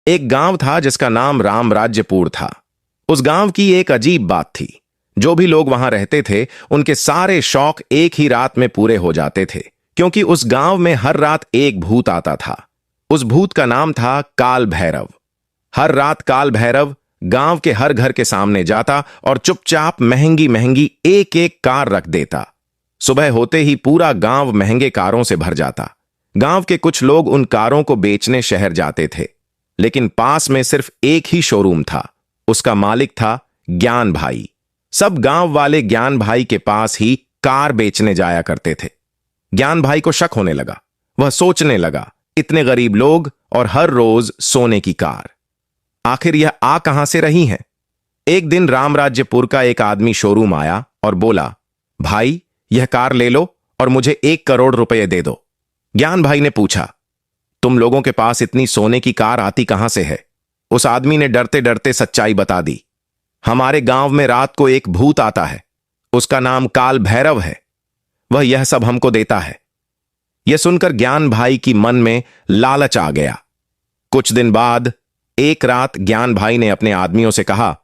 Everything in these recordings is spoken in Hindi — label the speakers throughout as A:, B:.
A: एक गांव था जिसका नाम रामराज्यपुर था। उस गांव की एक अजीब बात थी। जो भी लोग वहां रहते थे उनके सारे शौक एक ही रात में पूरे हो जाते थे, क्योंकि उस गांव में हर रात एक भूत आता था। उस भूत का नाम था काल भैरव। हर रात काल भैरव गांव के हर घर के सामने जाता और चुपचाप महंगी महंगी एक एक कार रख देता। सुबह होते ही पूरा गांव महंगे कारों से भर जाता। गांव के कुछ लोग उन कारों को बेचने शहर जाते थे, लेकिन पास में सिर्फ एक ही शोरूम था। उसका मालिक था ज्ञान भाई। सब गांव वाले ज्ञान भाई के पास ही कार बेचने जाया करते थे। ज्ञान भाई को शक होने लगा। वह सोचने लगा, इतने गरीब लोग और हर रोज सोने की कार, आखिर यह आ कहां से रही हैं? एक दिन रामराज्यपुर का एक आदमी शोरूम आया और बोला, भाई यह कार ले लो और मुझे 1 करोड़ रुपए दे दो। ज्ञान भाई ने पूछा, तुम लोगों के पास इतनी सोने की कार आती कहां से है? उस आदमी ने डरते डरते सच्चाई बता दी। हमारे गांव में रात को एक भूत आता है, उसका नाम काल भैरव है, वह यह सब हमको देता है। यह सुनकर ज्ञान भाई की मन में लालच आ गया। कुछ दिन बाद एक रात ज्ञान भाई ने अपने आदमियों से कहा,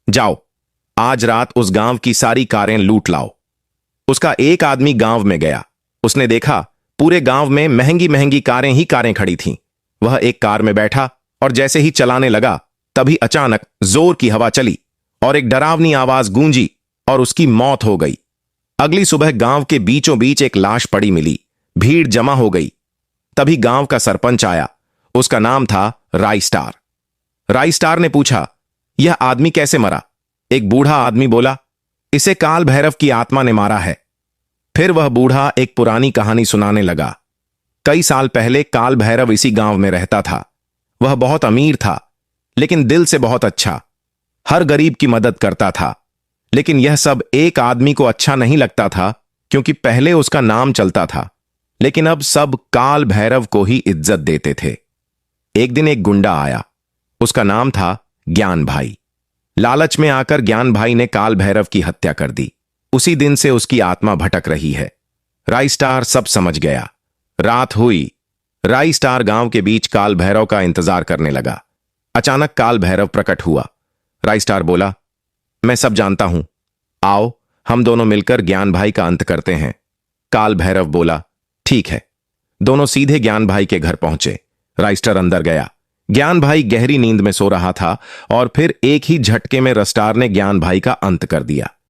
A: जाओ आज रात उस गांव की सारी कारें लूट लाओ। उसका एक आदमी गांव में गया। उसने देखा पूरे गांव में महंगी महंगी कारें ही कारें खड़ी थीं। वह एक कार में बैठा और जैसे ही चलाने लगा, तभी अचानक जोर की हवा चली और एक डरावनी आवाज गूंजी और उसकी मौत हो गई। अगली सुबह गांव के बीचों बीच एक लाश पड़ी मिली। भीड़ जमा हो गई। तभी गांव का सरपंच आया। उसका नाम था राइस्टार। राइस्टार ने पूछा, यह आदमी कैसे मरा? एक बूढ़ा आदमी बोला, इसे काल भैरव की आत्मा ने मारा है। फिर वह बूढ़ा एक पुरानी कहानी सुनाने लगा। कई साल पहले काल भैरव इसी गांव में रहता था। वह बहुत अमीर था, लेकिन दिल से बहुत अच्छा। हर गरीब की मदद करता था। लेकिन यह सब एक आदमी को अच्छा नहीं लगता था, क्योंकि पहले उसका नाम चलता था, लेकिन अब सब काल भैरव को ही इज्जत देते थे। एक दिन एक गुंडा आया। उसका नाम था ज्ञान भाई। लालच में आकर ज्ञान भाई ने काल भैरव की हत्या कर दी। उसी दिन से उसकी आत्मा भटक रही है। राइस्टार सब समझ गया। रात हुई। राइस्टार गांव के बीच काल भैरव का इंतजार करने लगा। अचानक काल भैरव प्रकट हुआ। राइस्टार बोला, मैं सब जानता हूं, आओ हम दोनों मिलकर ज्ञान भाई का अंत करते हैं। काल भैरव बोला, ठीक है। दोनों सीधे ज्ञान भाई के घर पहुंचे। राइस्टार अंदर गया। ज्ञान भाई गहरी नींद में सो रहा था और फिर एक ही झटके में रस्टार ने ज्ञान भाई का अंत कर दिया।